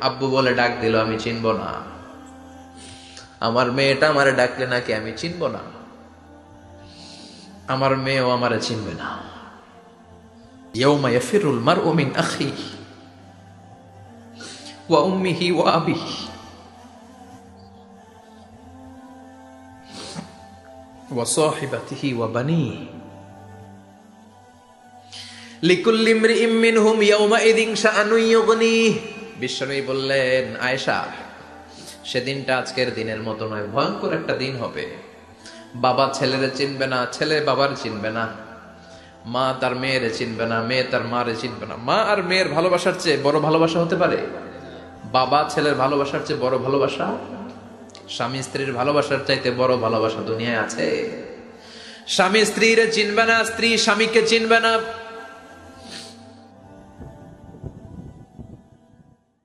আব্বু বলে ডাক দিল, আমি চিনব না। আমার মেয়েটা আমারে ডাকলে নাকি আমি চিনব না, আমার মেয়েও আমারে চিনবে না। ইয়াউমা ইয়াফিরুল মারউ মিন আখিহি ওয়া উম্মিহি ওয়া আবিহি ওয়া সাহিবাতিহি ওয়া বানিহি লিকুল্লি ইমরিইম মিনহুম ইয়াউমাইযিন শাআনুন ইউগনিহি। বিশ্বনবী বললেন, আয়েশা, সেদিনটা আজকের দিনের মতো নয়, ভয়ঙ্কর একটা দিন হবে। বাবা ছেলেরে চিনবে না, ছেলে বাবার চিনবে না, মা তার মেয়েরে চিনবে না, মেয়ে তার মারে চিনবে না। মা আর মেয়ের ভালোবাসার চেয়ে বড় ভালোবাসা হতে পারে? বাবা ছেলের ভালোবাসার চেয়ে বড় ভালোবাসা? স্বামী স্ত্রীর ভালোবাসার চাইতে বড় ভালোবাসা দুনিয়ায় আছে? স্বামী স্ত্রীরে চিনবে না, স্ত্রী স্বামীকে চিনবে না।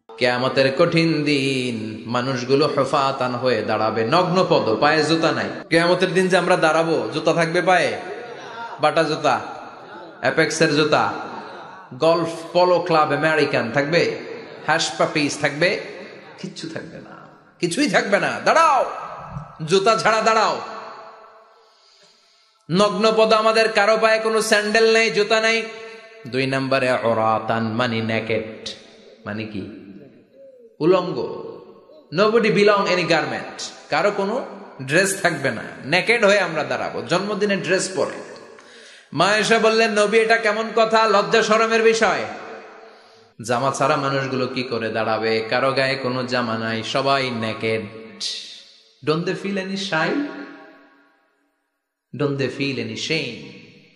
কিয়ামতের কঠিন দিন মানুষগুলো হুফাতান হয়ে দাঁড়াবে, নগ্ন পদ, পায়ে জুতা নাই। কিয়ামতের দিন যে আমরা দাঁড়াবো, জুতা থাকবে পায়ে? বাটা জুতা, অ্যাপেক্সের জুতা, গলফ পোলো ক্লাব আমেরিকান থাকবে? হ্যাশ পাপিস থাকবে? কিচ্ছু থাকবে না, কিছুই থাকবে না। দাঁড়াও, জুতা ছাড়া দাঁড়াও। নগ্ন পদ, আমাদের কারো পায়ে কোনো স্যান্ডেল নেই, জুতা নাই। 2 নম্বরে উরাতান, মানে নেকেড, মানে কি? উলঙ্গ। নোবডি বিলং এনি গার্মেন্ট, কারো কোনো ড্রেস থাকবে না, নেকেড হয়ে আমরা দাঁড়াবো, জন্মদিনের ড্রেস পরে। মা এসে বললেন, নবী এটা কেমন কথা, লজ্জা শরমের বিষয়। জামা ছাড়া মানুষগুলো কি করে দাঁড়াবে? কারো গায়ে কোনো জামা নাই, সবাই naked. Don't they feel any shy? Don't they feel any shame?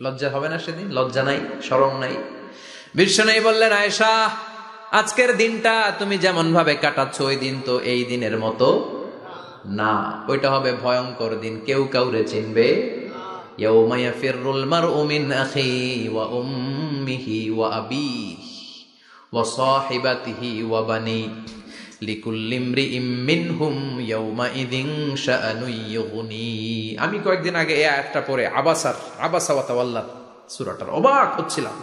লজ্জা হবে না সেদিন? লজ্জা নাই, শরম নাই। বিশ্বনবী বললেন, আয়েশা, আজকের দিনটা তুমি যেমন ভাবে কাটাচ্ছ, ওই দিন তো এই দিনের মতো না। ওইটা হবে ভয়ঙ্কর দিন, কেউ কাউরে চিনবে। ইয়াউমা ইয়াফিরুল মারউ মিন আখিহি ওয়া উম্মিহি ওয়া আবিহি ওয়া সাহিবাতিহি ওয়া বানিহি লিকুল্লি ইমরিইম মিনহুম ইয়াউমাইযিন শাআনুন ইউগনিহি। আমি কয়েকদিন আগে এই আয়াতটা পড়ে আবাসা ওয়া তাওয়াল্লা সূরাটার অবাক হচ্ছিলাম।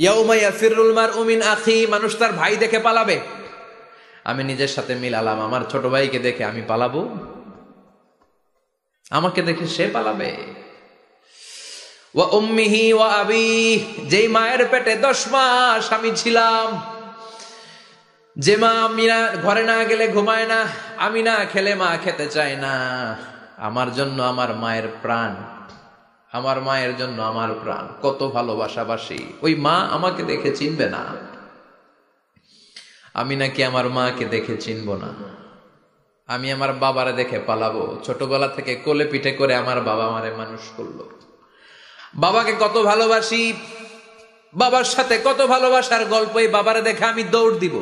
ইয়াউমা ইয়াফিরুল মারউ মিন আখিহি, মানুষ তার ভাই দেখে পালাবে। আমি নিজের সাথে মিলালাম, আমার ছোট ভাইকে দেখে আমি পালাবো? আমাকে দেখে সে পালাবে? ওয়া উম্মিহি ওয়া আবিহি, যেই মায়ের পেটে 10 মাস আমি ছিলাম, যে মা আমি না ঘরে না গেলে ঘুমায় না, আমি না খেলে মা খেতে চায় না, আমার জন্য আমার মায়ের প্রাণ, আমার মায়ের জন্য আমার প্রাণ, কত ভালোবাসাবাসী। ওই মা আমাকে দেখে চিনবে না, আমি নাকি আমার মাকে দেখে চিনব না। আমি আমার বাবারে দেখে পালাবো। ছোটবেলা থেকে কোলে পিঠে করে আমার বাবা আমারে মানুষ করলো, বাবাকে কত ভালোবাসি, বাবার সাথে কত ভালোবাসার গল্প, এই বাবারে দেখে আমি দৌড় দিব,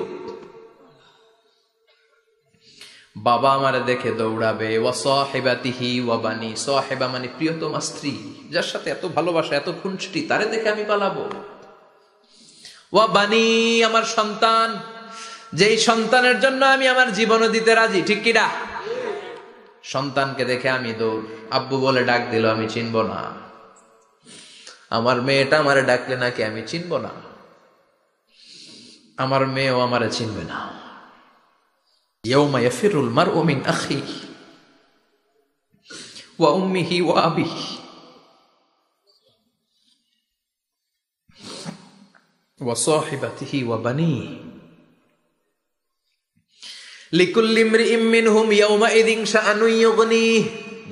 বাবা আমারে দেখে দৌড়াবে। ওয়া সাহিবাতিহি ওয়া বানি, সাহিবা মানে প্রিয়তমা স্ত্রী, যার সাথে এত ভালোবাসা, এত খুনসুটি, তারে দেখে আমি পালাবো। ওয়া বানি, আমার সন্তান, যেই সন্তানের জন্য আমি আমার জীবনও দিতে রাজি, ঠিক কিনা? সন্তানকে দেখে আমি দৌড়। আব্বু বলে ডাক দিল, আমি চিনব না। আমার মেয়েটা আমারে ডাকলে নাকি আমি চিনব না, আমার মেয়েও আমারে চিনবে না। ইয়াউমা ইয়াফিরুল মারউ মিন আখিহি ওয়া উম্মিহি ওয়া আবিহি ওয়া সাহিবাতিহি ওয়া বানিহি লিকুল্লি ইমরিইম মিনহুম ইয়াউমাইযিন শাআনুন ইউগনিহি।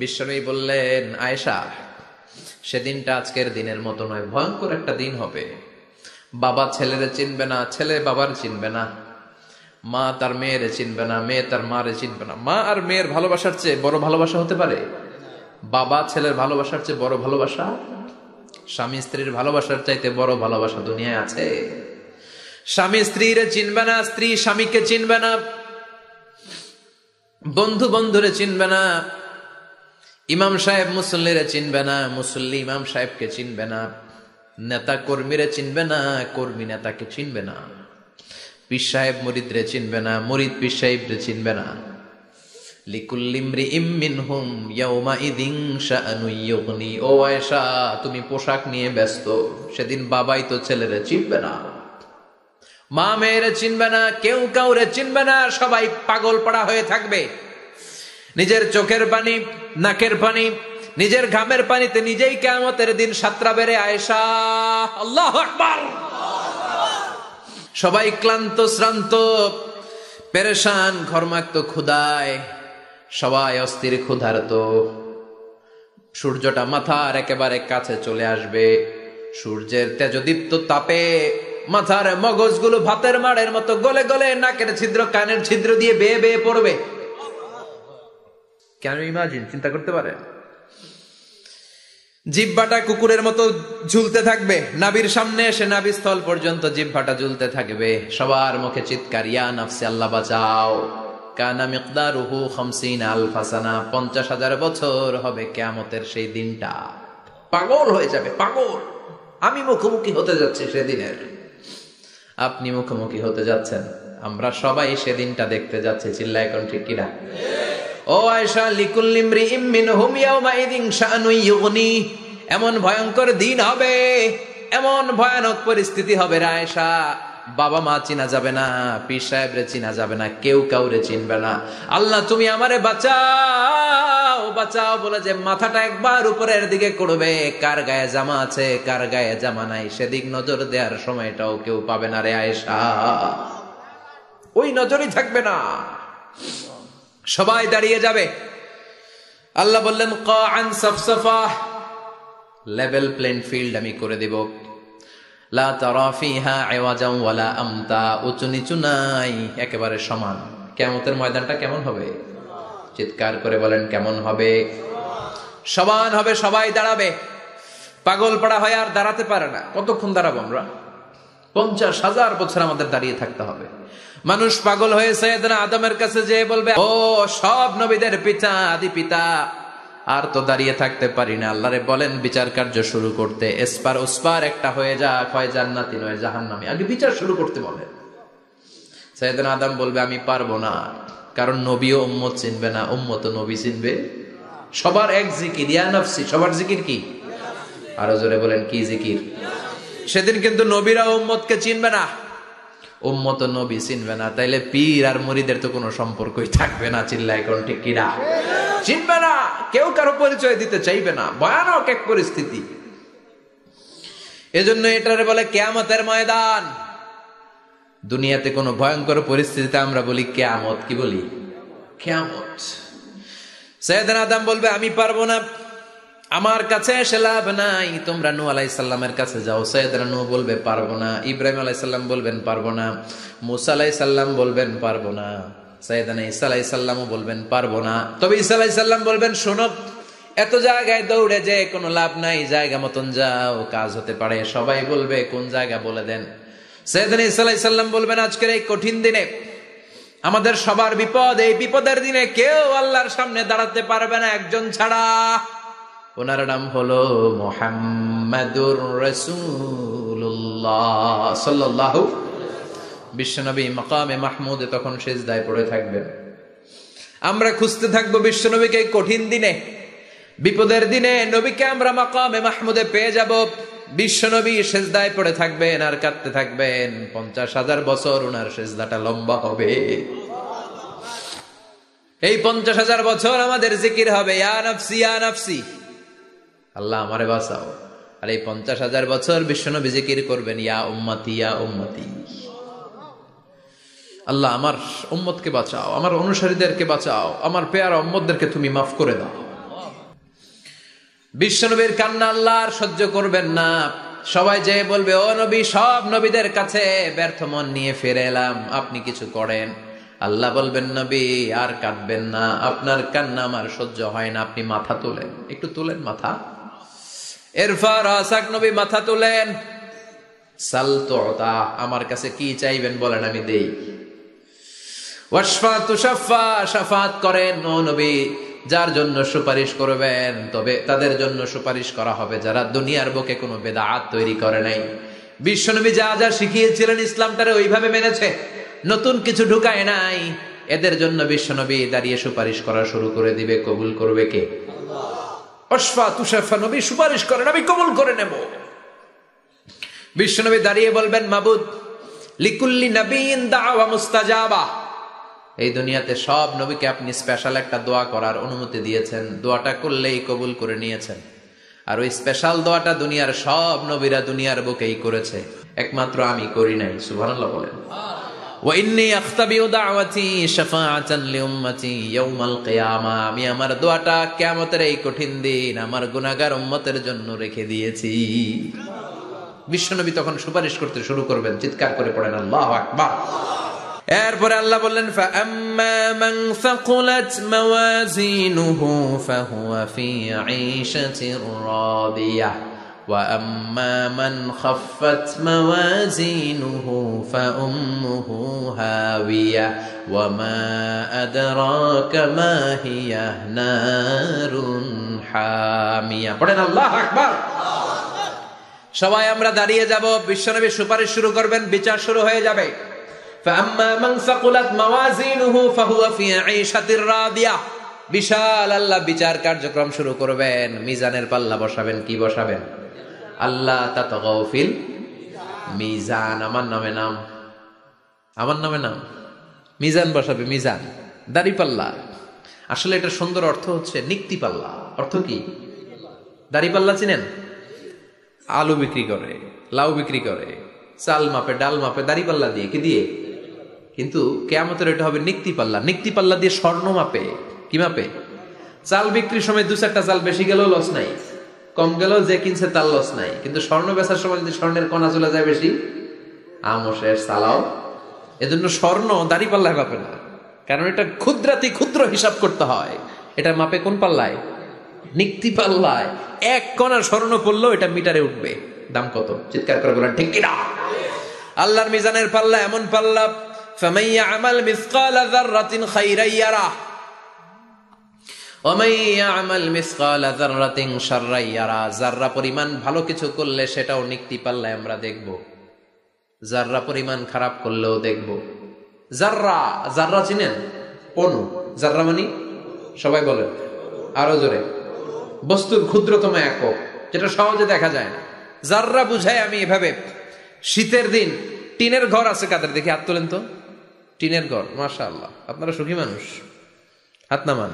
বিশ্বনবী বললেন, আয়েশা, সেদিনটা আজকের দিনের মতো নয়, ভয়ঙ্কর একটা দিন হবে। বাবা ছেলেরে চিনবে না, ছেলে বাবার চিনবে না, মা তার মেয়েরে চিনবে না, মেয়ে তার মারে চিনবে না। মা আর মেয়ের ভালোবাসার চেয়ে বড় ভালোবাসা হতে পারে? বাবা ছেলের ভালোবাসার চেয়ে বড় ভালোবাসা? স্বামী স্ত্রীর ভালোবাসার চাইতে বড় ভালোবাসা দুনিয়ায় আছে? স্বামী স্ত্রীরে চিনবে না, স্ত্রী স্বামীকে চিনবে না, বন্ধু বন্ধুরে চিনবে না, ইমাম সাহেব মুসল্লিরে চিনবে না, মুসল্লি ইমাম সাহেবকে চিনবে না, নেতা কর্মীরে চিনবে না, কর্মী নেতাকে চিনবে না, পীর সাহেব মুরিদরে চিনবে না, মুরিদ পীর সাহেবরে চিনবে না। লিকুল্লি ইমরিইম মিনহুম ইয়াউমাইযিন শাআনুন ইউগনি। ও আয়েশা, তুমি পোশাক নিয়ে ব্যস্ত, সেদিন বাবাই তো ছেলেরে চিনবে না। মা মেয়েরে চিনবে না, কেউ কাউরে চিনবে না, সবাই পাগল পাড়া হয়ে থাকবে। নিজের চোখের পানি, নাকের পানি, নিজের ঘামের পানিতে নিজেই কিয়ামতের দিন সাতরা বেড়ে আয়েশা, আল্লাহু আকবার। সবাই ক্লান্ত শ্রান্ত, পেরেশান, ঘর্মাক্ত, ক্ষুধায় সবাই অস্থির, ক্ষুধার্ত। সূর্যটা মাথার একেবারে কাছে চলে আসবে। সূর্যের তেজদীপ্ত তাপে মাথার মগজগুলো ভাতের মাড়ের মতো গলে গলে নাকের ছিদ্র, কানের ছিদ্র দিয়ে বেয়ে বেয়ে পড়বে। কেন ইমাজিন, চিন্তা করতে পারে? জিহ্বাটা কুকুরের মতো ঝুলতে থাকবে, নাভির সামনে এসে নাভিস্থল পর্যন্ত জিহ্বাটা ঝুলতে থাকবে। সবার মুখে চিৎকার, ইয়া নাফসি, আল্লাহ বাঁচাও। কানা মিকদারুহু 50 আলফা সানা, 50,000 বছর হবে কিয়ামতের সেই দিনটা। পাগল হয়ে যাবে, পাগল। আমি মুখোমুখি হতে যাচ্ছি সেদিনের, আপনি মুখোমুখি হতে যাচ্ছেন, আমরা সবাই সেদিনটা দেখতে যাচ্ছি। চিল্লায় এখন ঠিক কিনা? ও আয়েশা, লিকুল্লি ইমরিইম মিনহুম ইয়াওমাইযিন শাআনুন ইউগনি, এমন ভয়ঙ্কর দিন হবে, এমন ভয়ানক পরিস্থিতি হবে রে আয়েশা, বাবা মা চিনা যাবে না, পীর সাহেবরে চিনা যাবে না, কেউ কাউরে চিনবে না। আল্লাহ তুমি আমারে বাঁচাও, বাঁচাও বলে যে মাথাটা একবার উপরের দিকে করবে, কার গায়ে জামা আছে কার গায়ে জামা নাই সেদিক নজর দেওয়ার সময়টাও কেউ পাবে না রে আয়েশা, ওই নজরই থাকবে না, সবাই দাঁড়িয়ে যাবে। আল্লাহ বললেন কাআন সাফসাফা, লেভেল প্লেন ফিল্ড আমি করে দেব। লা তারা ফিহা আওয়াজান ওয়ালা আমতা, উঁচু নিচু নাই, একেবারে সমান। কিয়ামতের ময়দানটা কেমন হবে? চিৎকার করে বলেন কেমন হবে? সমান হবে, সবাই দাঁড়াবে। পাগল পাড়া হয় আর দাঁড়াতে পারে না। কতক্ষণ দাঁড়াবো আমরা? 50,000 বছর আমাদের দাঁড়িয়ে থাকতে হবে। মানুষ পাগল হয়ে সাইয়েদনা আদমের কাছে যেয়ে বলবে, ও সব নবীদের পিতা, আদি পিতা, আর তো দাঁড়িয়ে থাকতে পারি না, আল্লাহরে বলেন বিচার কার্য শুরু করতে। এসপার ওসপার একটা হয়ে যাক, হয় জান্নাতি নয় জাহান্নামী, আগে বিচার শুরু করতে বলে। সাইয়েদনা আদম বলবে আমি পারবো না, কারণ নবীও উম্মত চিনবে না, উম্মত নবী চিনবে। সবার এক জিকির, ইয়া নাফসি, সবার জিকির কি? আরো জোরে বলেন কি জিকির? সেদিন কিন্তু নবীরা উম্মতকে চিনবে না, উম্মত নবী চিনবে না, তাইলে পীর আর মুরিদের তো কোনো সম্পর্কই থাকবে না। চিল্লায় কোন ঠিক কিনা? চিনবে না, কেউ কারো পরিচয় দিতে চাইবে না, ভয়ানক এক পরিস্থিতি। এজন্য এটারে বলে কিয়ামতের ময়দান। দুনিয়াতে কোনো ভয়ঙ্কর পরিস্থিতিতে আমরা বলি কিয়ামত, কি বলি? কিয়ামত। সাইয়েদনা আদম বলবে আমি পারবো না, আমার কাছে এসে লাভ নাই, তোমরা নূহ আলাইহিস সালামের কাছে যাও। সাইয়েদনা নূহ বলবে পারবো না, ইব্রাহিম আলাইহিস সালাম বলবেন পারবো না, মুসা আলাইহিস সালাম বলবেন পারবো না, সাইয়েদনা ঈসা আলাইহিস সালামও বলবেন পারবো না। তবে ঈসা আলাইহিস সালাম বলবেন শোনো, এত জায়গায় দৌড়ে যে কোনো লাভ নাই, জায়গা মতন যাও, কাজ হতে পারে। সবাই বলবে কোন জায়গা বলে দেন। সাইয়েদনা ঈসা আলাইহিস সালাম বলবেন আজকের এই কঠিন দিনে আমাদের সবার বিপদ, এই বিপদের দিনে কেউ আল্লাহর সামনে দাঁড়াতে পারবে না একজন ছাড়া, ওনার নাম হলো মুহাম্মাদুর রাসূলুল্লাহ সাল্লাল্লাহু। বিশ্বনবী মাকামে মাহমুদে তখন সিজদায় পড়ে থাকবেন। আমরা খুঁজতে থাকবো বিশ্বনবীকে কঠিন দিনে, বিপদের দিনে নবীকে আমরা মাকামে মাহমুদে পেয়ে যাব। বিশ্বনবী সিজদায় পড়ে থাকবেন আর কাঁদতে থাকবেন। 50,000 বছর ওনার সিজদাটা লম্বা হবে। এই 50,000 বছর আমাদের জিকির হবে ইয়া নাফসি ইয়া নাফসি, আল্লাহ আমারে বাঁচাও। আর এই 50,000 বছর বিশ্বনবী জিকির করবেন ইয়া উম্মতি ইয়া উম্মতি, আল্লাহ আমার উম্মতকে বাঁচাও, আমার অনুসারীদেরকে বাঁচাও, আমার পেয়ারা উম্মতদেরকে তুমি মাফ করে দাও। বিশ্বনবীর কান্না আল্লাহ আর সহ্য করবেন না। সবাই যে বলবে ও নবী, সব নবীদের কাছে ব্যর্থ মন নিয়ে ফিরে এলাম, আপনি কিছু করেন। আল্লাহ বলবেন নবী আর কাঁদবেন না, আপনার কান্না আমার সহ্য হয় না, আপনি মাথা তোলেন, একটু তোলেন মাথা। এরপর আসাক নবী মাথা তোলেন। সাল তুতা, আমার কাছে কি চাইবেন বলেন আমি দেই। ওয়াশফা তুশাফা, শাফাত করেন ও নবী, যার জন্য সুপারিশ করবেন তবে তাদের জন্য সুপারিশ করা হবে যারা দুনিয়ার বুকে কোনো বেদাত তৈরি করে নাই। বিশ্বনবী যা যা শিখিয়েছিলেন ইসলামটারে ওইভাবে মেনেছে, নতুন কিছু ঢুকায় নাই, এদের জন্য বিশ্বনবী দাঁড়িয়ে সুপারিশ করা শুরু করে দিবে। কবুল করবে কে? ওয়াশফা তুশাফা, নবী সুপারিশ করেন, আমি কবুল করে নেব। বিশ্বনবী দাঁড়িয়ে বলবেন মাবুদ, লিকুল্লি নবিয়্যিন দাওয়া মুস্তাজাবা। এই দুনিয়াতে সব নবীকে আপনি স্পেশাল একটা দোয়া করার অনুমতি দিয়েছেন, দোয়াটা করলেই কবুল করে নিয়েছেন। আর ওই স্পেশাল দোয়াটা দুনিয়ার সব নবীরা দুনিয়ার বুকেই করেছে, একমাত্র আমি করি নাই। সুবহানাল্লাহ বলেন। ওয়া ইন্নী আখতাবিউ দাওয়াতি শাফাআতান লিউম্মতি ইয়াউমাল কিয়ামা, আমি আমার দোয়াটা কিয়ামতের এই কঠিন দিন আমার গুনাহগার উম্মতের জন্য রেখে দিয়েছি। বিশ্বনবী তখন সুপারিশ করতে শুরু করবেন, চিৎকার করে পড়েন আল্লাহু আকবার। এরপরে আল্লাহ বললেন ফাআম্মা মান সাকুলাত মাওয়াজিনুহু ফাহুয়া ফি ঈশাতির রাদিয়াহ ওয়া আম্মা মান খাফফাত মাওয়াজিনুহু ফাউম্মুহু হাওিয়াহ ওয়া মা আদরাকা মা হিয়া নারুন হামিয়া। পড়েন আল্লাহু আকবার। সবাই আমরা দাঁড়িয়ে যাব, বিশ্বনবী সুপারিশ শুরু করবেন, বিচার শুরু হয়ে যাবে। فأما من ثقلت موازينه فهو في عيشة راضية। বিশাল আল্লাহ বিচার কার্যক্রম শুরু করবেন, মিজানের পাল্লা বসাবেন। কি বসাবেন? আল্লাহ তাতগাউ ফিল মিজান। আমার নামে নাম, আমার নামে নাম। মিজান বসাবে, মিজান দাড়ি পাল্লা। আসলে এটা সুন্দর অর্থ হচ্ছে নিক্তি পাল্লা। অর্থ কি? দাড়ি পাল্লা চিনেন? আলু বিক্রি করে, লাউ বিক্রি করে, চাল মাপে, ডাল মাপে, দাড়ি পাল্লা দিয়ে। কি দিয়ে? কিন্তু কিয়ামতের এটা হবে নিক্তি পাল্লা। নিক্তি পাল্লা দিয়ে স্বর্ণ মাপে। কি মাপে? চাল বিক্রির সময় 2-4টা চাল বেশি গেলেও লস নাই, কম গেলেও যে কিনছে তার লস নাই। কিন্তু স্বর্ণ বেচার সময় যদি স্বর্ণের কণা চলে যায় বেশি, আমশের সালাও। এজন্য স্বর্ণ দাড়ি পাল্লায় মাপে না, কারণ এটা ক্ষুদ্রাতি ক্ষুদ্র হিসাব করতে হয়। এটা মাপে কোন পাল্লায়? নিক্তি পাল্লায়। 1 কণা স্বর্ণ পড়লেও এটা মিটারে উঠবে। দাম কত? চিৎকার করে বলেন ঠিক কিনা? আল্লাহর মিজানের পাল্লা এমন পাল্লা, ফামান ইয়ামাল মিসকালা যাররাতিন খাইরান ইয়ারাহ ওয়া মান ইয়ামাল মিসকালা যাররাতিন শাররান ইয়ারাহ। যাররা পরিমাণ ভালো কিছু করলে সেটাও নিক্তি পাল্লায় আমরা দেখব, যাররা পরিমাণ খারাপ করলেও দেখব। যাররা, যাররা চিনেন? অণু। যাররা মানে সবাই বলেন আরো জোরে। বস্তুর ক্ষুদ্রতম একক, যেটা সহজে দেখা যায় না। যাররা বুঝায় আমি এভাবে, শীতের দিন টিনের ঘর আছে কাদের? দেখি হাত তোলেন তো। টিনের ঘর, মাশাআল্লাহ, আপনারা সুখী মানুষ, হাত নামান।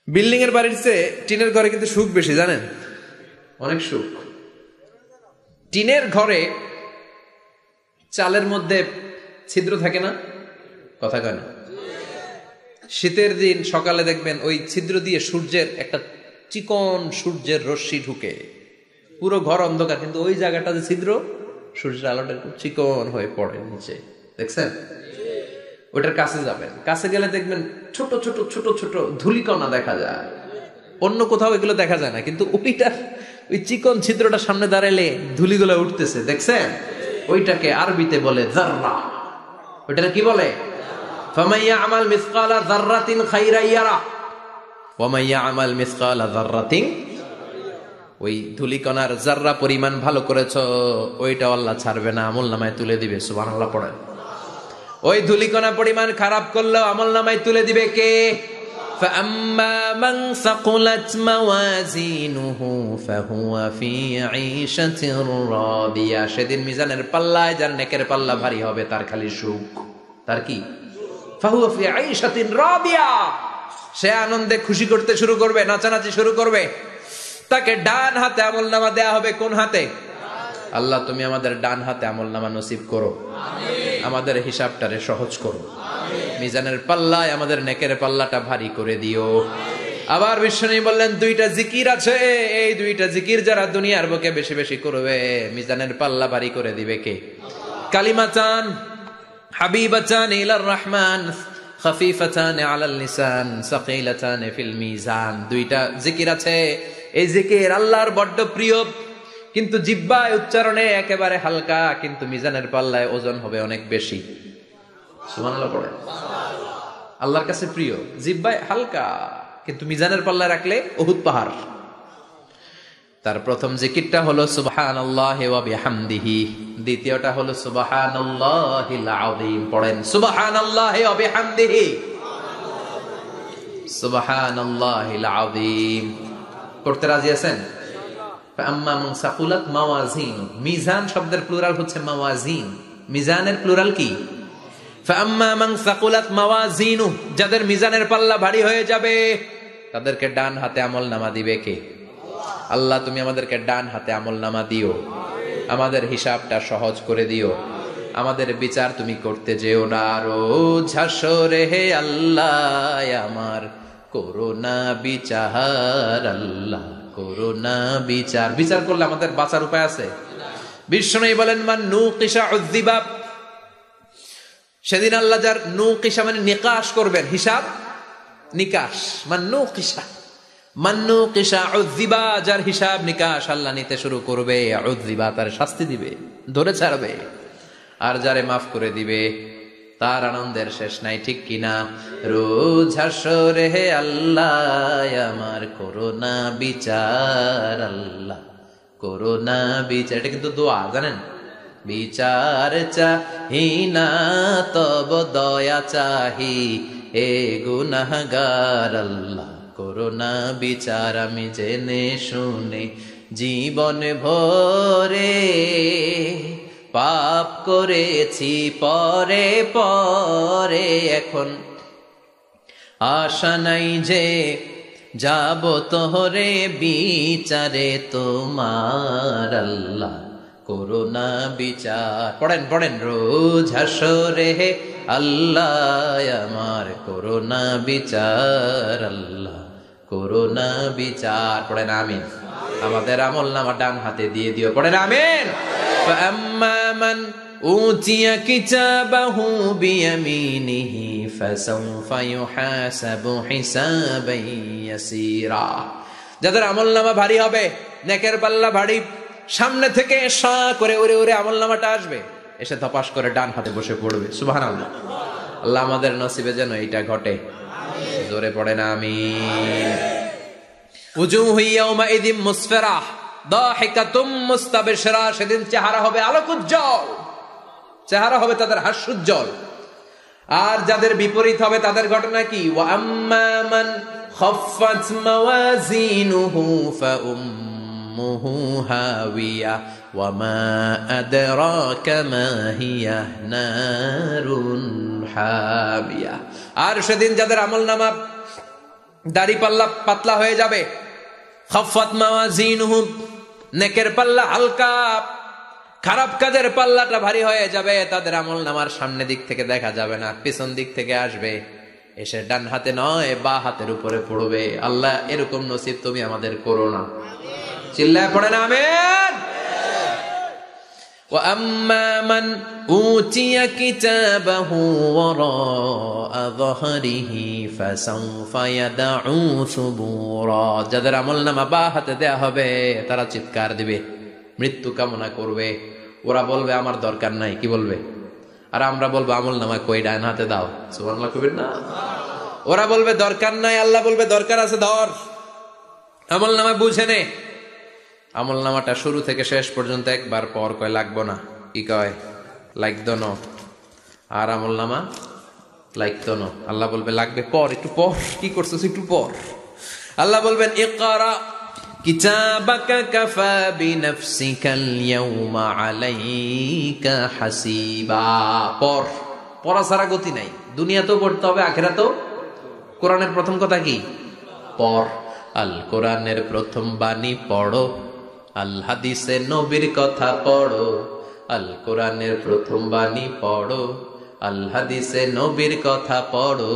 বিল্ডিং এর বাড়ির চেয়ে টিনের ঘরে কিন্তু সুখ বেশি, জানেন? অনেক সুখ। টিনের ঘরে চালের মধ্যে ছিদ্র থাকে না? কথা কয় না? শীতের দিন সকালে দেখবেন ওই ছিদ্র দিয়ে সূর্যের একটা চিকন সূর্যের রশ্মি ঢুকে, পুরো ঘর অন্ধকার, কিন্তু ওই জায়গাটা যে ছিদ্র, সূর্যের আলোটা একটু চিকন হয়ে পড়ে নিচে, দেখছেন? ওটার কাছে যাবেন, কাছে গেলে দেখবেন ছোট ছোট ছোট ছোট ধূলিকণা দেখা যায়। অন্য কোথাও এগুলো দেখা যায় না, কিন্তু ওইটার ওই চিকন ছিদ্রটা সামনে দাঁড়াইলে ধূলিগুলো উঠতেছে, দেখছেন? ওইটাকে আরবিতে বলে যাররা। ওইটাকে কি বলে? ফামান ইয়ামাল মিসকালা যাররাতিন খাইরান ইয়ারাহ ওয়া মান ইয়ামাল মিসকালা যাররাতিন। ওই ধূলিকণার যাররা পরিমাণ ভালো করেছো, ওইটা আল্লাহ ছাড়বে না, আমলনামায় তুলে দিবে। সুবহানাল্লাহ পড়েন। ওই ধূলিকণা পরিমাণ খারাপ করলেও আমলনামায় তুলে দিবে কে? ফাআম্মা মান সাকুলাত মাওয়াজিনুহু ফাহুয়া ফি ঈশাতির রাদিয়া। সেদিন মিজানের পাল্লায় যার নেকের পাল্লা ভারী হবে তার খালি সুখ। তার কি? ফাহুয়া ফি ঈশাতিন রাদিয়া। সে আনন্দে খুশি করতে শুরু করবে, নাচানাচি শুরু করবে। তাকে ডান হাতে আমলনামা দেয়া হবে। কোন হাতে? আল্লাহ তুমি আমাদের ডান হাতে আমলনামা নসিব করো, আমাদের হিসাবটারে সহজ করো, মিজানের পাল্লায় আমাদের নেকের পাল্লাটা ভারী করে দিও। আবার বিশ্বনবী বললেন 2টা জিকির আছে, এই 2টা জিকির যারা দুনিয়ার বুকে বেশি বেশি করবে মিজানের পাল্লা ভারী করে দিবে কে? কালিমাতান হাবিবাতান ইলার রহমান খাফিফাতান আলাল লিসান সাকিলাতান ফিল মিজান। 2টা জিকির আছে, এই জিকির আল্লাহর বড্ড প্রিয়, কিন্তু জিহ্বায় উচ্চারণে একেবারে হালকা, কিন্তু মিজানের পাল্লায় ওজন হবে অনেক বেশি। সুবহানাল্লাহ পড়ে। আল্লাহর কাছে প্রিয়, জিহ্বায় হালকা, কিন্তু মিজানের পাল্লায় রাখলে উহুদ পাহাড়। তার প্রথম জিকিরটা হলো সুবহানাল্লাহি ওয়া বিহামদিহি, দ্বিতীয়টা হলো সুবহানাল্লাহিল আযীম। পড়েন সুবহানাল্লাহি ওয়া বিহামদিহি, সুবহানাল্লাহিল আযীম। পড়তে রাজি আছেন? আম্মা মান সাকুলাত মাওয়াজিন। মিজান শব্দের প্লুরাল হচ্ছে মাওয়াজিন। মিজানের প্লুরাল কি? ফাআম্মা মান সাকুলাত মাওয়াজিনু, যাদের মিজানের পাল্লা ভারী হয়ে যাবে তাদেরকে ডান হাতে আমলনামা দিবে কে? আল্লাহ তুমি আমাদেরকে ডান হাতে আমলনামা দিও, আমাদের হিসাবটা সহজ করে দিও, আমাদের বিচার তুমি করতে যেও না রোজ হাসরে হে আল্লাহ আমার করোনা বিচার, আল্লাহ করোনা বিচার। বিচার করলে আমাদের বাঁচার উপায় আছে? বিশ্বনবী বলেন মান নুকিশা উযযিবা, সেদিন আল্লাহ যার নুকিশা মানে নিকাশ করবেন, হিসাব নিকাশ, মান নুকিশা উযযিবা, যার হিসাব নিকাশ আল্লাহ নিতে শুরু করবে, উযযিবা তার শাস্তি দিবে, ধরে ছাড়বে। আর যারে মাফ করে দিবে তার আনন্দের শেষ নাই, ঠিক কিনা? রোজ হাসরে হে আল্লাহ আমার করোনা বিচার, আল্লাহ করোনা বিচার। এটা কিন্তু দোয়া, জানেন? বিচার চাহি না তব দয়া চাহি হে গুনাহগার, আল্লাহ করোনা বিচার। আমি জেনে শুনে জীবন ভরে পাপ করেছি পরে পরে, এখন আশা নাই যে যাব তোহরে বিচারে তোমার, আল্লাহ করোনা বিচার। পড়েন পড়েন, রোজ হাসরে হে আল্লাহ আমার করোনা বিচার, আল্লাহ করোনা বিচার। পড়েন আমিন। আমাদের আমলনামা ডান হাতে দিয়ে দিও, পড়েন আমিন। فأما من أوتي كتابه بيمينه فسوف يحاسب حسابا يسيرا, যাদের আমলনামা ভারী হবে, নেকের পাল্লা ভারী, সামনে থেকে সা করে উড়ে উড়ে আমলনামাটা আসবে, এসে ধপাস করে ডান হাতে বসে পড়বে। সুবহানাল্লাহ। আল্লাহ আমাদের নসিবে যেন এটা ঘটে, জোরে পড়েন আমিন। উজুহু ইয়াউমাইযিন মুসফিরাহ দাহিকাতুম মুস্তাবশিরা, সেদিন চেহারা হবে আলোকোজ্জ্বল, চেহারা হবে তাদের হাস্যোজ্জ্বল। আর যাদের বিপরীত হবে তাদের ঘটনা কি? ওয়া আম্মা মান খাফফাত মাওয়াজিনুহু ফাউম্মুহু হাওিয়া ওয়া মা আদরাকা মা হিয়া নারুন হামিয়া। আর সেদিন যাদের আমলনামা দাড়ি পাল্লা পাতলা হয়ে যাবে, খাফফাত মাওয়াজিনুহু, নেকের পাল্লা হালকা, খারাপ কাজের পাল্লাটা ভারী হয়ে যাবে, তাদের আমলনামার সামনে দিক থেকে দেখা যাবে না, পিছন দিক থেকে আসবে, এসে ডান হাতে নয় বা হাতের উপরে পড়বে। আল্লাহ এরকম নসিব তুমি আমাদের করো না। চিল্লায় পড়েন আমিন। ওয়া আম্মা মান উতিয়া কিতাবাহু ওয়ারা যহরিহি ফাসাউফা ইয়াদউ সুবুরা, যাদের আমলনামা বা হাতে দেয়া হবে তারা চিৎকার দিবে, মৃত্যু কামনা করবে। ওরা বলবে আমার দরকার নাই, কি বলবে? আর আমরা বলবো আমলনামা কই, ডান হাতে দাও। সুবহানাল্লাহ কইবেন না? ওরা বলবে দরকার নাই, আল্লাহ বলবে দরকার আছে, ধর আমলনামা বুঝে নে। আমলনামাটা শুরু থেকে শেষ পর্যন্ত একবার পর কয় লাগবো না, কি কয়? লাগতো না। আর আমলনামা লাগতো না, আল্লাহ বলবে লাগবে পর, একটু পর, কি করছিস একটু পর। আল্লাহ বলবেন ইকরা কিতাবাকা কাফা বিনাফসিকাল ইয়াউমা আলাইকা হাসিবা, পর। পড়া ছাড়া গতি নাই, দুনিয়াতেও পড়তে হবে, আখিরাতেও। কোরআনের প্রথম কথা কি? পর। আল কোরআনের প্রথম বাণী পড়ো, আল হাদিসে নবীর কথা পড়ো। আল কোরআনের প্রথম বাণী পড়ো, আল হাদিসে নবীর কথা পড়ো।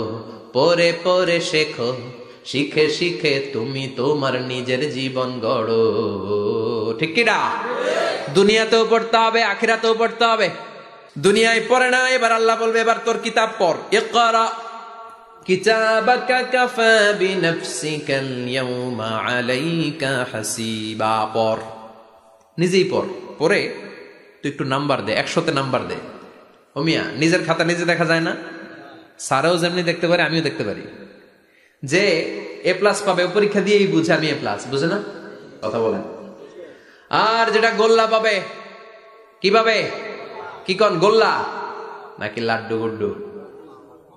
পড়ে পড়ে শেখো, শিখে শিখে তুমি তোমার নিজের জীবন গড়ো। ঠিক কি না? দুনিয়াতেও পড়তে হবে, আখিরাতেও পড়তে হবে। দুনিয়ায় পড়ে না, এবার আল্লাহ বলবে এবার তোর কিতাব পড়। ইকরা কিতাবাকা কাফা বিনাফসিকাল ইয়াউমা আলাইকা হাসিবা, পড়, নিজেই পড়। পড়ে তুই একটু নাম্বার দে, 100তে নাম্বার দে। ও মিয়া, নিজের খাতা নিজে দেখা যায় না? স্যারও যেমনি দেখতে পারে, আমিও দেখতে পারি। যে এ প্লাস পাবে পরীক্ষা দিয়েই বুঝে আমি এ প্লাস, বুঝে না? কথা বলেন। আর যেটা গোল্লা পাবে, কি পাবে? কি কন, গোল্লা নাকি লাড্ডু গুড্ডু?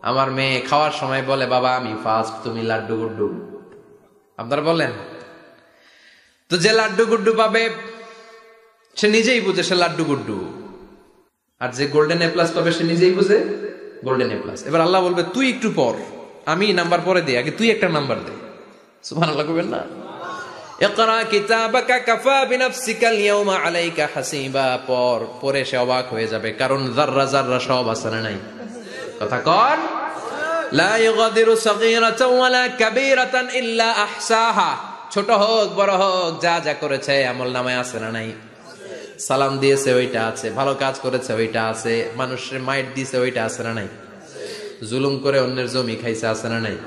আমার মেয়ে খাওয়ার সময় বলে বাবা আমি ফার্স্ট, তুমি লাড্ডু গুড্ডু। আপনারা বলেন তো, যে লাড্ডু গুড্ডু পাবে সে নিজেই বুঝে সে লাড্ডু গুড্ডু। আর যে গোল্ডেন এ প্লাস পাবে সে নিজেই বুঝে গোল্ডেন এ প্লাস। এবার আল্লাহ বলবে তুই একটু পর, আমি নাম্বার পরে দে, আগে তুই একটা নাম্বার দে। সুবহানাল্লাহ কইবেন না? ইকরা কিতাবাকা কাফা বিনাফসিকা আল-ইয়াওমা আলাইকা হাসিবা, পরে সে অবাক হয়ে যাবে, কারণ যাররা যাররা সব আছে না নাই? কথা কন। লা ইউগাদিরু সাগীরাতান ওয়ালা কাবীরাতান ইল্লা আহসাহা, ছোট হোক বড় হোক যা যা করেছে আমলনামায় আছে না নাই? সালাম দিয়েছে ওইটা আছে, ভালো কাজ করেছে ওইটা আছে, মানুষের মাইট দিয়েছে ওইটা আছে না নাই? জুলুম করে অন্যের জমি খাইছে আছে না নাই?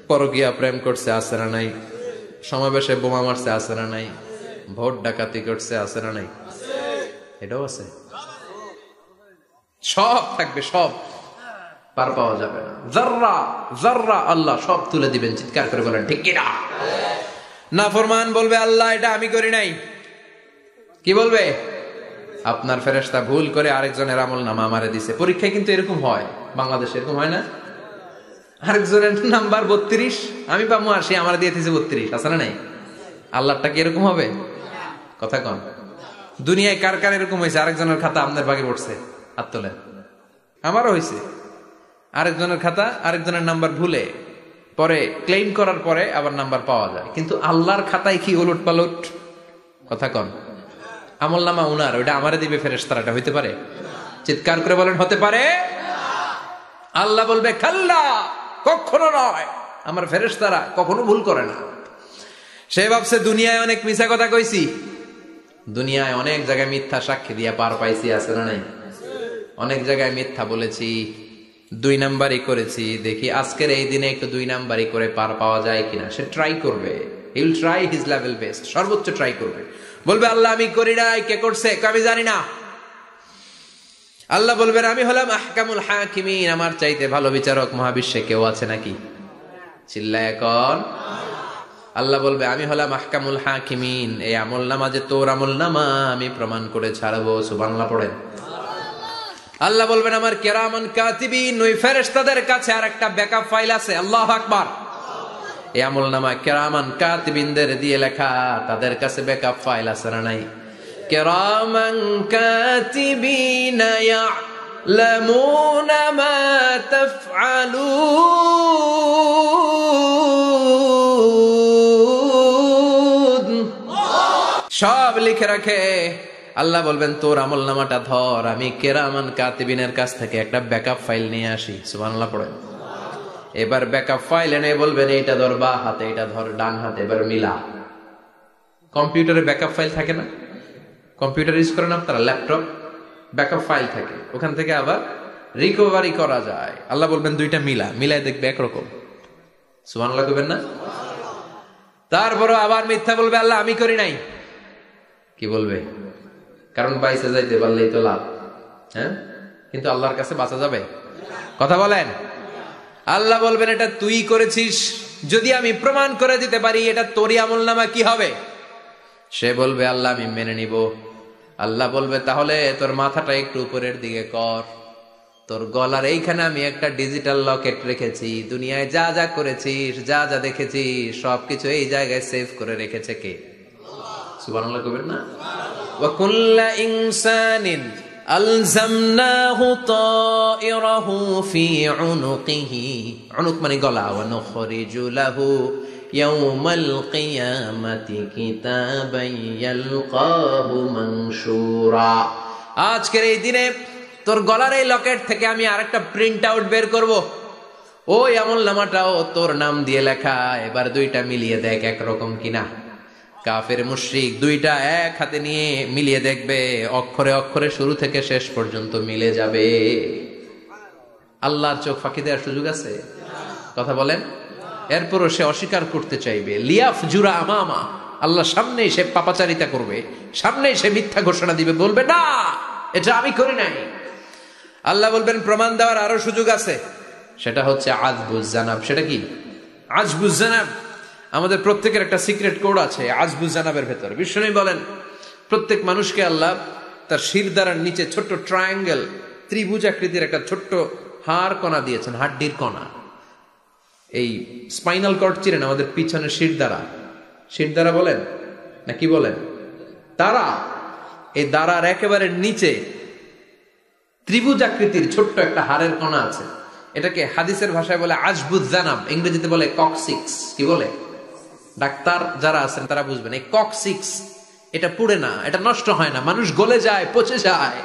পরকীয়া প্রেম করছে আছে না নাই? সমাবেশে বোমা মারছে আছে না নাই? ভোট ডাকাতি করছে আছে না নাই? এটাও আছে, সব থাকবে, সব পার পাওয়া যাবে না। যাররা যাররা আল্লাহ সব তুলে দিবেন, চিৎকার করে বলেন ঠিক কিনা? নাফরমান বলবে আল্লাহ এটা আমি করি নাই। কি বলবে? আপনার ফেরেশতা ভুল করে আরেকজনের আমলনামা আমারে দিছে। পরীক্ষায় কিন্তু এরকম হয়, বাংলাদেশে এরকম হয় না? আরেকজনের নাম্বার 32, আমি পাবো আর সে আমার দিয়ে দিয়েছে 32, আছে না নাই? আল্লাহটা কি এরকম হবে? কথা কন। দুনিয়ায় কার কার এরকম হয়েছে আরেকজনের খাতা আপনার ভাগে পড়ছে? হাত তোলেন। আমারও হয়েছে, আরেকজনের খাতা আরেকজনের নাম্বার ভুলে পরে ক্লেম করার পরে আবার নাম্বার পাওয়া যায়, কিন্তু আল্লাহর খাতায় কি ওলট পালট? কথা কন। আমলনামা উনার, ওইটা আমারে দিবে ফেরেশতারা, এটা হইতে পারে? চিৎকার করে বলেন হতে পারে? আল্লাহ বলবে খাল্লা, কখনো নয়, আমার ফেরেশতারা কখনো ভুল করে না। সে ভাবছে দুনিয়ায় অনেক মিথ্যা কথা কইছি, দুনিয়ায় অনেক জায়গায় মিথ্যা সাক্ষী দিয়া পার পাইছি, আছে না নাই? অনেক জায়গায় মিথ্যা বলেছি, 2 নাম্বারই করেছি, দেখি আজকের এই দিনে একটু 2 নাম্বারই করে পার পাওয়া যায় কিনা। সে ট্রাই করবে, he will try his level best, সর্বোচ্চ ট্রাই করবে। বলবে আল্লাহ আমি করি নাই, কে করছে? আমি জানি না। আল্লাহ বলবেন আমি হলাম আহকামুল হাকিমিন, আমার চাইতে ভালো বিচারক মহাবিশ্বে কেউ আছে নাকি? চিল্লায় এখন। আল্লাহ বলবে আমি হলাম আহকামুল হাকিমিন, এই আমলনামা যে তোর আমলনামা আমি প্রমাণ করে ছাড়বো। সুবহানাল্লাহ পড়েন। আল্লাহ বলবেন আমার কিরামান কাতিবিন, ওই ফেরেশতাদের কাছে আর একটা ব্যাকআপ ফাইল আছে। আল্লাহু আকবার। এই আমলনামা কিরামান কাতিবিনদের দিয়ে লেখা, তাদের কাছে ব্যাকআপ ফাইল আছে না নাই? কিরামান কাতিবিন ইয়ালামুনা মা তাফআলুন, সব লিখে রাখে। আল্লাহ বলবেন তোর আমলনামাটা ধর, আমি কিরামান কাতিবিনের কাছ থেকে একটা ব্যাকআপ ফাইল নিয়ে আসি। সুবহানাল্লাহ পড়েন। এবার ব্যাকআপ ফাইল এনে বলবেন এইটা ধর বা হাতে, এটা ধর ডান হাতে, এবার মিলা। কম্পিউটারে ব্যাকআপ ফাইল থাকে না? কম্পিউটার ইউজ করেন আপনারা, ল্যাপটপ, ব্যাকআপ ফাইল থাকে, ওখান থেকে আবার রিকভারি করা যায়। আল্লাহ বলবেন দুইটা মিলা, মিলাই দেখবে একরকম। সুবহানাল্লাহ কইবেন না? তারপরও আবার মিথ্যা বলবে আল্লাহ আমি করি নাই। কি বলবে? কারণ বাইসে যাইতে পারলেই তো লাভ, হ্যাঁ? কিন্তু আল্লাহর কাছে বাঁচা যাবে? কথা বলেন। আল্লাহ বলবেন এটা তুই করেছিস, যদি আমি প্রমাণ করে দিতে পারি এটা তোরই আমলনামা, কি হবে? সে বলবে আল্লাহ আমি মেনে নিব। আল্লাহ বলবে তাহলে তোর মাথাটা একটু উপরের দিকে কর, তোর গলার এইখানে আমি একটা ডিজিটাল লকেট রেখেছি, দুনিয়ায় যা যা করেছিস, যা যা দেখেছিস সবকিছু এই জায়গায় সেভ করে রেখেছে কে? সুবহানাল্লাহ কইবেন না? ওয়া কুল্লা ইনসানিন আলজামনাহু তায়রাহু ফি উনুকিহি, উনুক মানে গলা, ওয়া নুখরিজু লাহু ইয়াউমাল কিয়ামাতি কিতাবান ইয়ালকাহু মানশুরা। আজকের এই দিনে তোর গলার এই লকেট থেকে আমি আরেকটা প্রিন্ট আউট বের করব, ওই আমলনামাটাও তোর নাম দিয়ে লেখা। এবার দুইটা মিলিয়ে দেখ একরকম কিনা। কাফের মুশরিক দুইটা এক হাতে নিয়ে মিলিয়ে দেখবে, অক্ষরে অক্ষরে শুরু থেকে শেষ পর্যন্ত মিলে যাবে। আল্লাহর চোখ ফাঁকি দেওয়ার সুযোগ আছে? কথা বলেন। এরপরও সে অস্বীকার করতে চাইবে। লিয়াফ জুরা আমামা, আল্লাহ সামনেই সে পাপাচারিতা করবে, সামনেই সে মিথ্যা ঘোষণা দিবে, বলবে না এটা আমি করি নাই। আল্লাহ বলবেন প্রমাণ দেওয়ার আরো সুযোগ আছে, সেটা হচ্ছে আজবুজ জানাব। সেটা কি? আজবুজ জানাব। আমাদের প্রত্যেকের একটা সিক্রেট কোড আছে আজবুজ জানাবের ভেতর। বিশ্বনবী বলেন প্রত্যেক মানুষকে আল্লাহ তার শিরদাঁড়ার নিচে ছোট্ট ট্রায়াঙ্গেল, ত্রিভুজ আকৃতির একটা ছোট্ট হাড় কণা দিয়েছেন, হাড্ডির কণা। এই স্পাইনাল কর্ড চিনেন, আমাদের পিছনে শিরদাঁড়া, শিরদাঁড়া বলেন না কি বলেন? তারা, এই দাঁড়ার একেবারে নিচে ত্রিভুজ আকৃতির ছোট্ট একটা হাড়ের কণা আছে, এটাকে হাদিসের ভাষায় বলে আজবুজ্জানাব, ইংরেজিতে বলে ককসিক্স। কি বলে? ডাক্তার যারা আছেন তারা বুঝবেন। এই ককসিক্স এটা পুড়ে না, এটা নষ্ট হয় না, মানুষ গলে যায়, পচে যায়।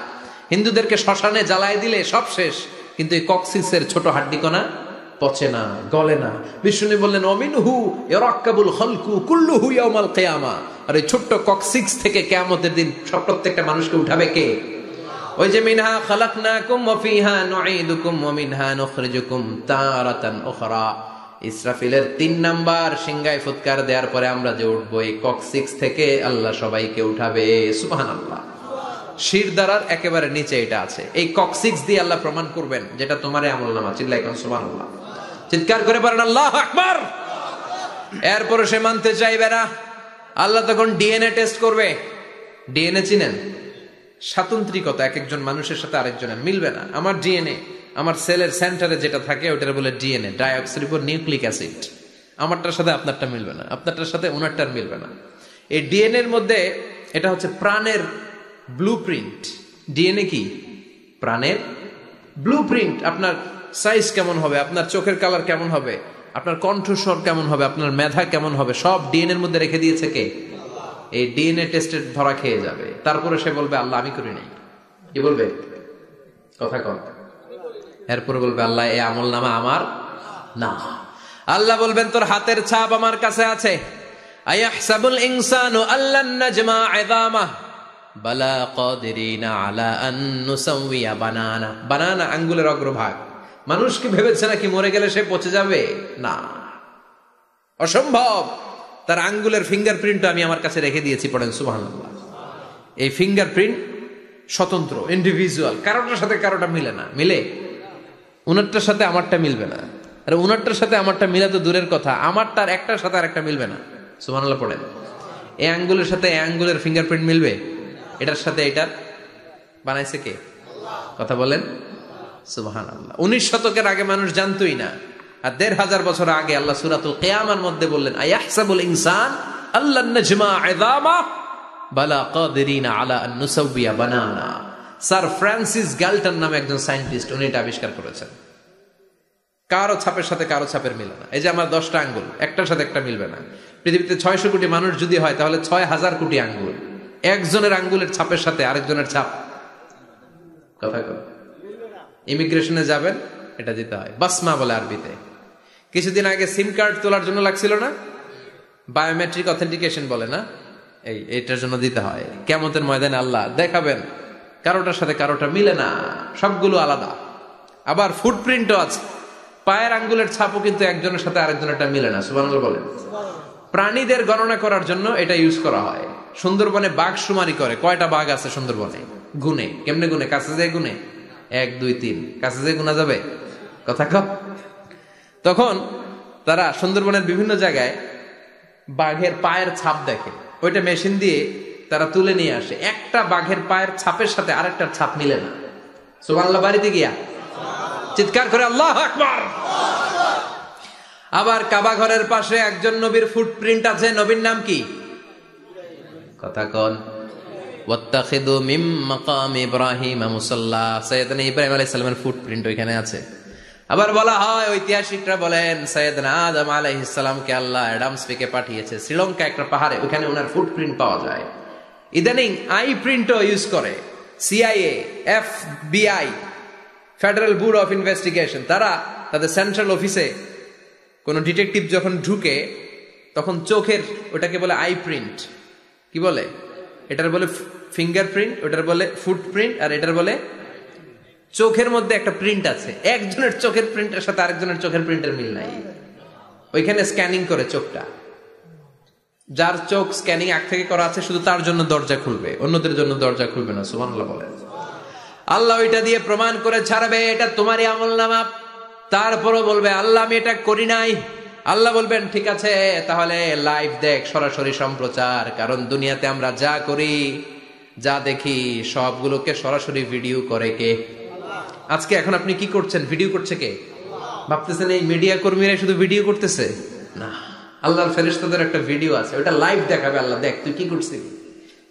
হিন্দুদেরকে শ্মশানে জ্বালায় দিলে সব শেষ, কিন্তু এই ককসিক্সের ছোট হাড্ডিকণা পচে না, গলে না। বিষ্ণু বললেন অমিনহু ইয়ারাক্কাবুল খালকু কুল্লুহু ইয়াউমাল কিয়ামা। আর এই ছোট্ট ককসিক্স থেকে কিয়ামতের দিন সব প্রত্যেকটা মানুষকে উঠাবে কে? ওই যে মিনহা খালাকনাকুম ওয়া ফিহা নুঈদুকুম ওয়া মিনহা নুখরিজুকুম তারাতান উখরা। ইসরাফিলের 3 নাম্বার সিংহায় ফুৎকার দেওয়ার পরে আমরা যে উঠবো, এই ককসিক্স থেকে আল্লাহ সবাইকে উঠাবে। সুবহানাল্লাহ। শিরদাঁড়ার একেবারে নিচে এটা আছে। এই ককসিক্স দিয়ে আল্লাহ প্রমাণ করবেন যেটা তোমারই আমলনামা। চিল্লায় কোন সুবহানাল্লাহ, চিৎকার করে বলেন আল্লাহু আকবার। এরপরে সে মানতে চাইবে না। আল্লাহ তখন ডিএনএ টেস্ট করবে। ডিএনএ চিনেন? স্বাতন্ত্রিকতা, এক একজন মানুষের সাথে আরেকজনের মিলবে না। আমার ডিএনএ, আমার সেলের সেন্টারে যেটা থাকে ওটার বলে ডিএনএ, ডাইঅক্সিরিবোনিউক্লিক অ্যাসিড। আমারটার সাথে আপনারটা মিলবে না, আপনারটার সাথে ওনারটার মিলবে না। এই ডিএনএ এর মধ্যে এটা হচ্ছে প্রাণের ব্লুপ্রিন্ট। ডিএনএ কি? প্রাণের ব্লুপ্রিন্ট। আপনার সাইজ কেমন হবে, আপনার চোখের কালার কেমন হবে, আপনার কণ্ঠস্বর কেমন হবে, আপনার মেধা কেমন হবে, সব ডিএনএ এর মধ্যে রেখে দিয়েছে কে? এই ডিএনএ টেস্টের ধরা খেয়ে যাবে। তারপরে সে বলবে আল্লাহ আমি করি নাই। কি বলবে? কথা কর। এরপরে বলবে আল্লাহ এই আমলনামা আমার না। আল্লাহ বলবেন তোর হাতের ছাপ আমার কাছে আছে। আয়াহসাবুল ইনসানু আল্লান নাজমা ইযামা বালা কাদিরিনা আলা আন নুসাউইয়া বানানা। বানানা আঙ্গুলের অগ্রভাগ। মানুষ কি ভেবেছে নাকি মরে গেলে সে পচে যাবে? না, অসম্ভব। তার আঙ্গুলের ফিঙ্গারপ্রিন্ট আমি আমার কাছে রেখে দিয়েছি। পড়েন সুবহানাল্লাহ। এই ফিঙ্গারপ্রিন্ট স্বতন্ত্র, ইন্ডিভিজুয়াল, কারোটার সাথে কারোটা মিলে না। মিলে? উনারটার সাথে আমারটা মিলবে না। আর উনারটার সাথে আমারটা মিলা তো দূরের কথা, আমারটার একটার সাথে আরেকটা মিলবে না। সুবহানাল্লাহ পড়েন। এই আঙ্গুলের সাথে এই আঙ্গুলের ফিঙ্গারপ্রিন্ট মিলবে? এটার সাথে এটার বানাইছে কে? কথা বলেন সুবহানাল্লাহ। 19 শতকের আগে মানুষ জানতোই না। আর 1500 বছর আগে আল্লাহ সূরাতুল কিয়ামার মধ্যে বললেন আয়াহসাবুল ইনসান আল্লান নাজমা ইযামা বালা কাদিরিনা আলা আন নুসাউইয়া বানানা। স্যার ফ্রান্সিস গ্যালটন নামে একজন সায়েন্টিস্ট, উনি এটা আবিষ্কার করেছেন। কারো ছাপের সাথে কারো ছাপের মিলে না। এই যে আমার 10টা আঙ্গুল, একটার সাথে একটা মিলবে না। পৃথিবীতে 600 কোটি মানুষ যদি হয় তাহলে 6000 কোটি আঙ্গুল। একজনের আঙ্গুলের ছাপের সাথে আরেকজনের ছাপ, কথা কর। ইমিগ্রেশনে যাবেন, এটা দিতে হয়, বাসমা বলে আরবিতে। কিছুদিন আগে সিম কার্ড তোলার জন্য লাগছিল না, বায়োমেট্রিক অথেন্টিকেশন বলে না, এইটার জন্য দিতে হয়। কিয়ামতের ময়দানে আল্লাহ দেখাবেন কারোটার সাথে কারোটা মিলে না, সবগুলো আলাদা। আবার ফুটপ্রিন্টও আছে, পায়ের আঙ্গুলের ছাপও কিন্তু একজনের সাথে আরেকজনেরটা মিলে না। সুবহানাল্লাহ বলেন। প্রাণীদের গণনা করার জন্য এটা ইউজ করা হয়। সুন্দরবনে বাঘ শুমারি করে, কয়টা বাঘ আছে সুন্দরবনে গুনে। কেমনে গুনে? কাছে যায় গুনে, 1 2 3, কাছে যায় গুনা যাবে? কথা কও। তখন তারা সুন্দরবনের বিভিন্ন জায়গায় বাঘের পায়ের ছাপ দেখে, ওইটা মেশিন দিয়ে তারা তুলে নিয়ে আসে। একটা বাঘের পায়ের ছাপের সাথে আরেকটার ছাপ মিলে না। সুবহানাল্লাহ। বাড়িতে গিয়া চিৎকার করে আল্লাহু আকবার। আবার কাবা ঘরের পাশে একজন নবীর ফুটপ্রিন্ট আছে। নবীর নাম কি? কথা কোন। ওয়াত্তাখিদু মিম মাকাম ইব্রাহিম মুসাল্লা। সাইয়েদনা ইব্রাহিম আলাইহিস সালামের ফুটপ্রিন্ট ওইখানে আছে। আবার বলা হয়, ঐতিহাসিকরা বলেন সাইয়েদনা আদম আলাইহিস সালামকে আল্লাহ অ্যাডামস পেকে পাঠিয়েছে শ্রীলঙ্কা একটা পাহাড়ে, ওখানে ওনার ফুটপ্রিন্ট পাওয়া যায়। ইদানিং আই প্রিন্টও ইউজ করে CIA, FBI, federal bureau of investigation. তারা তাদের সেন্ট্রাল অফিসে কোন ডিটেকটিভ যখন ঢুকে তখন চোখের, ওটাকে বলে আই প্রিন্ট। কি বলে? এটার বলে ফিঙ্গারপ্রিন্ট, ওটার বলে ফুটপ্রিন্ট, আর এটার বলে চোখের মধ্যে একটা প্রিন্ট আছে। একজনের চোখের প্রিন্টের সাথে আরেকজনের চোখের প্রিন্টের মিল নাই। ওইখানে স্ক্যানিং করে চোখটা। যার চোখ স্ক্যানিং আগ থেকে করা আছে শুধু তার জন্য দরজা খুলবে, অন্যদের জন্য দরজা খুলবে না। সুবহানাল্লাহ বলেন। আল্লাহ ওইটা দিয়ে প্রমাণ করে ছাড়বে এটা তোমারই আমলনামা। তারপরও বলবে আল্লাহ আমি এটা করি নাই। আল্লাহ বলবেন ঠিক আছে, তাহলে লাইভ দেখ, সরাসরি সম্প্রচার। কারণ দুনিয়াতে আমরা যা করি, যা দেখি, সবগুলোকে সরাসরি ভিডিও করে কে? আজকে এখন আপনি কি করছেন? ভিডিও করছে কে? ভাবতেছেন এই মিডিয়া কর্মীরা শুধু ভিডিও করতেছে? না, আল্লাহর ফেরেশতাদের একটা ভিডিও আছে, ওটা লাইভ দেখাবে। আল্লাহ দেখ তুই কি করছিস,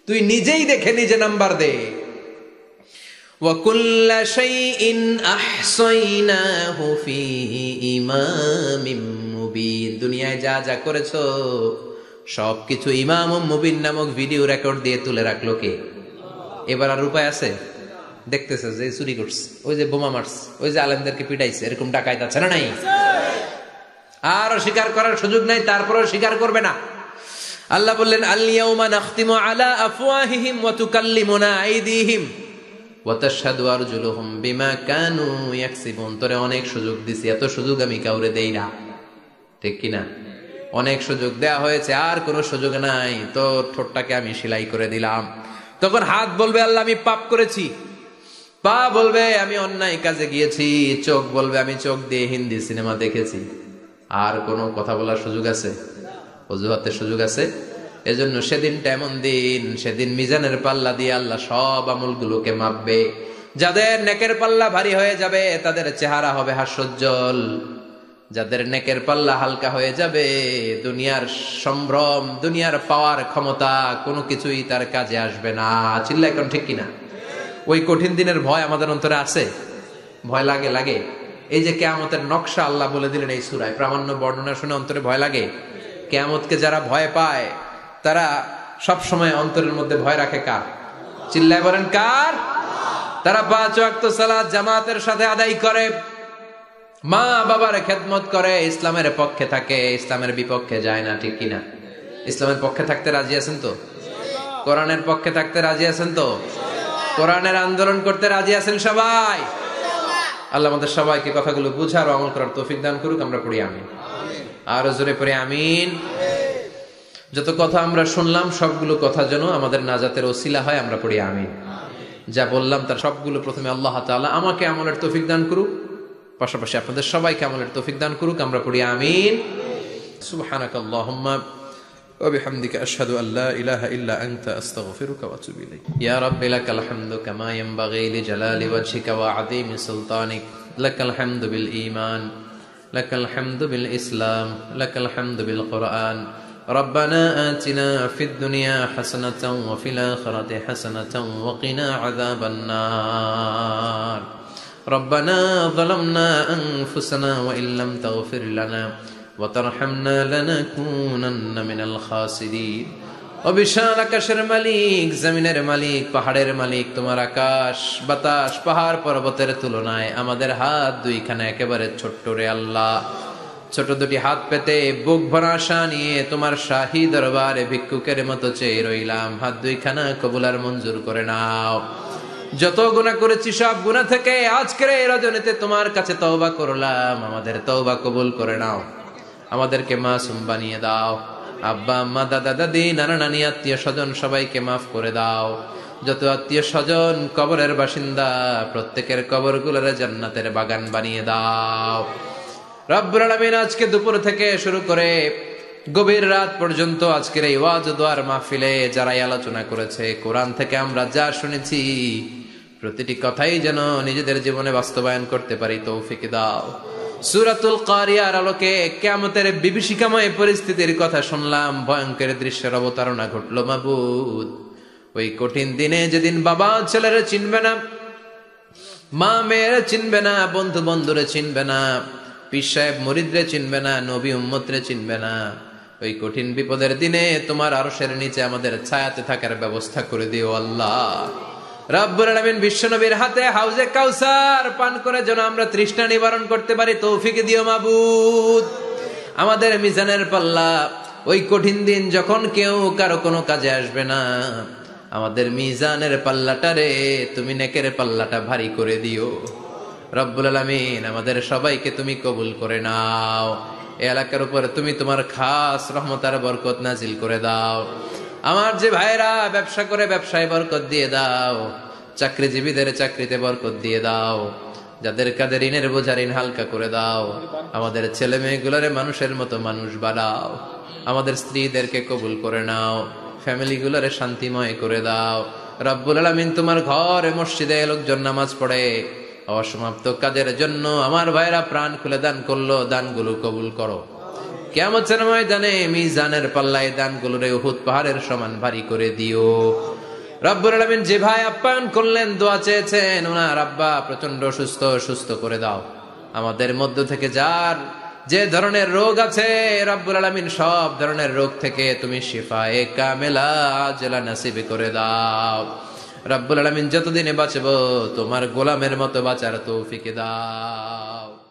তুই নিজেই দেখে নিজে নাম্বার দে। وَكُلَّ شَيْءٍ أَحْصَيْنَاهُ فِي إِمَامٍ মুবিন। দুনিয়ায় যা যা করেছো সবকিছু ইমাম মুবিন নামক ভিডিও রেকর্ড দিয়ে তুলে রাখলো কে? এবার আর উপায় আছে? দেখতেছে যে চুরি করছে, ওই যে বোমা মারছে, ওই যে আলেমদেরকে পিটাইছে, এরকম ডাকাইত আছে না নাই? আর স্বীকার করার সুযোগ নাই, তারপরেও স্বীকার করবে না। আল্লাহ বললেন আল-ইয়াউমা নাখতিমু আলা আফওয়াহিহিম ওয়া তুকাল্লিমুনা আইদিহিম ওয়া তাশহাদু আরজুলুহুম বিমা কানু ইয়াকসিবুন। তোরে অনেক সুযোগ দিছি, এত সুযোগ আমি কাউরে দেই না, ঠিক কিনা? অনেক সুযোগ দেয়া হয়েছে, আর কোনো সুযোগ নাই, তোর ঠোঁটটাকে আমি সেলাই করে দিলাম। তখন হাত বলবে আল্লাহ আমি পাপ করেছি, পা বলবে আমি অন্যায় কাজে গিয়েছি, চোখ বলবে আমি চোখ দিয়ে হিন্দি সিনেমা দেখেছি। আর কোনো কথা বলার সুযোগ আছে? অজুহাতের সুযোগ আছে? এজন্য সেদিনটা এমন দিন, সেদিন মিজানের পাল্লা দিয়ে আল্লাহ সব আমলগুলোকে মাপবে। যাদের নেকের পাল্লা ভারী হয়ে যাবে তাদের চেহারা হবে হাস্যোজ্জ্বল, যাদের নেকের পাল্লা হালকা হয়ে যাবে দুনিয়ার সম্ভ্রম, দুনিয়ার পাওয়ার ক্ষমতা কোনো কিছুই তার কাজে আসবে না। চিল্লা এখন ঠিক কিনা? ওই কঠিন দিনের ভয় আমাদের অন্তরে আছে? ভয় লাগে? লাগে। এই যে কিয়ামতের নকশা আল্লাহ বলে দিলেন এই সূরায়, প্রামাণ্য বর্ণনা শুনে অন্তরে ভয় লাগে? কিয়ামতকে যারা ভয় পায় তারা সব সময় অন্তরের মধ্যে ভয় রাখে কার? চিল্লায় বলেন কার? তারা 5 ওয়াক্ত সালাত জামাতের সাথে আদায় করে, মা বাবার খেদমত করে, ইসলামের পক্ষে থাকে, ইসলামের বিপক্ষে যায় না, ঠিক কিনা? ইসলামের পক্ষে থাকতে রাজি আছেন তো? কোরআনের পক্ষে থাকতে রাজি আছেন তো? কোরআনের আন্দোলন করতে রাজি আছেন সবাই? আল্লাহ আমাদের সবাইকে কথাগুলো বুঝার ও আমল করার তৌফিক দান করুক। আমরা পড়ি আমিন। আর জোরে পড়ি আমিন। যত কথা আমরা শুনলাম সবগুলো কথা যেন আমাদের নাজাতের ওসিলা হয়, আমরা পড়ি আমিন। যা বললাম তার সবগুলো প্রথমে আল্লাহ তাআলা আমাকে আমলের তৌফিক দান করুক, পাশাপাশি আপনাদের সবাইকে আমলের তৌফিক দান করুক। আমরা পড়ি আমিন। সুবহানাকাল্লাহুম্মা ওয়া বিহামদিকা আশহাদু আল্লা ইলাহা ইল্লা আনতা আস্তাগফিরুকা ওয়া আতুবু ইলাইক। ইয়া রাব্বি লাকাল হামদু কামা ইয়ানবাগি লিজালালি ওয়াজহিকা ওয়া আযীমি সুলতানিক। লাকাল হামদু বিল ঈমান, লাকাল হামদু বিল ইসলাম, লাকাল হামদু বিল কুরআন। ربنا آتنا في الدنيا حسنة وفي الآخرة حسنة وقنا عذاب النار. ربنا ظلمنا أنفسنا وإن لم تغفر لنا وترحمنا لنكونن من الخاسرين. অবিশাল আকাশের মালিক, জমিনের মালিক, পাহাড়ের মালিক, তোমার আকাশ বাতাস পাহাড় পর্বতের তুলনায় আমাদের হাত দুইখানা একেবারে ছোট্ট রে আল্লাহ। ছোট দুটি হাত পেতে বুক ভরা আশা নিয়ে তোমার শাহী দরবারে ভিক্ষুকের মতো চেয়ে রইলাম। হাত দুইখানা কবুল আর মঞ্জুর করে নাও। যত গুনাহ করেছি সব গুনাহ থেকে আজকের এই রজনীতে তোমার কাছে তওবা করলাম, আমাদের তওবা কবুল করে নাও। আমাদেরকে মাসুম বানিয়ে দাও। আব্বা আম্মা দাদা দাদি নানা নানি আত্মীয় স্বজন সবাইকে মাফ করে দাও। যত আত্মীয় স্বজন কবরের বাসিন্দা প্রত্যেকের কবরগুলোরে জান্নাতের বাগান বানিয়ে দাও। রব্বুল আলামিন আজকে দুপুর থেকে শুরু করে গভীর রাত পর্যন্ত আজকের এই ওয়াজ দোয়ার মাহফিলে যারাই আলোচনা করেছে, কোরআন থেকে আমরা যা শুনেছি প্রতিটি কথাই যেন নিজেদের জীবনে বাস্তবায়ন করতে পারি তৌফিক দাও। সূরাতুল কারিয়ার আলোকে কিয়ামতের বিভীষিকাময় পরিস্থিতির কথা শুনলাম, ভয়ঙ্কর দৃশ্যের অবতারণা ঘটলো মাবুদ। ওই কঠিন দিনে যেদিন বাবা ছেলেরে চিনবে না, মা মেয়েরে চিনবে না, বন্ধু বন্ধুরে চিনবে না, পীর সাহেব মুরিদরে চিনবে না, নবী উম্মতরে চিনবে না, ওই কঠিন বিপদের দিনে তোমার আরশের নিচে আমাদের ছায়াতে থাকার ব্যবস্থা করে দিও আল্লাহ। রব্বুল আলামিন বিশ্বনবীর হাতে হাউজে কাউসার পান করে যেন আমরা তৃষ্ণা নিবারণ করতে পারি তৌফিক দিও মাবুদ। আমাদের মিজানের পাল্লা ওই কঠিন দিন যখন কেউ কারো কোনো কাজে আসবে না, আমাদের মিজানের পাল্লাটারে তুমি নেকের পাল্লাটা ভারী করে দিও রব্বুল আলামিন। আমাদের সবাইকে তুমি কবুল করে নাও। এই এলাকার উপরে তুমি তোমার খাস রহমত আর বরকত নাজিল করে দাও। আমার যে ভাইরা ব্যবসা করে ব্যবসায় বরকত দিয়ে দাও, চাকরিজীবীদের চাকরিতে বরকত দিয়ে দাও, যাদের কাঁধে ঋণের বোঝা ঋণ হালকা করে দাও। আমাদের ছেলে মেয়েগুলোরে মানুষের মতো মানুষ বানাও। আমাদের স্ত্রীদেরকে কবুল করে নাও, ফ্যামিলিগুলোরে শান্তিময় করে দাও রব্বুল আলামিন। তোমার ঘরে মসজিদে লোকজন নামাজ পড়ে, অসমাপ্ত কাজের জন্য আমার ভাইরা প্রাণ খুলে দান করলো, দানগুলো কবুল করো। কিয়ামতের ময়দানে মিজানের পাল্লায় দানগুলোরে উহুদ পাহাড়ের সমান ভারী করে দিও। রব্বুল আলামিন যে ভাই আপ্যায়ন করলেন, দোয়া চেয়েছেন, ওনার আব্বা প্রচন্ড সুস্থ, সুস্থ করে দাও। আমাদের মধ্য থেকে যার যে ধরনের রোগ আছে, রব্বুল আলামিন সব ধরনের রোগ থেকে তুমি শিফায়ে কামেলা আজলা নসিব করে দাও। রব্বুল আলামিন যতদিনে বাঁচবো তোমার গোলামের মতো বাঁচার তৌফিক দাও।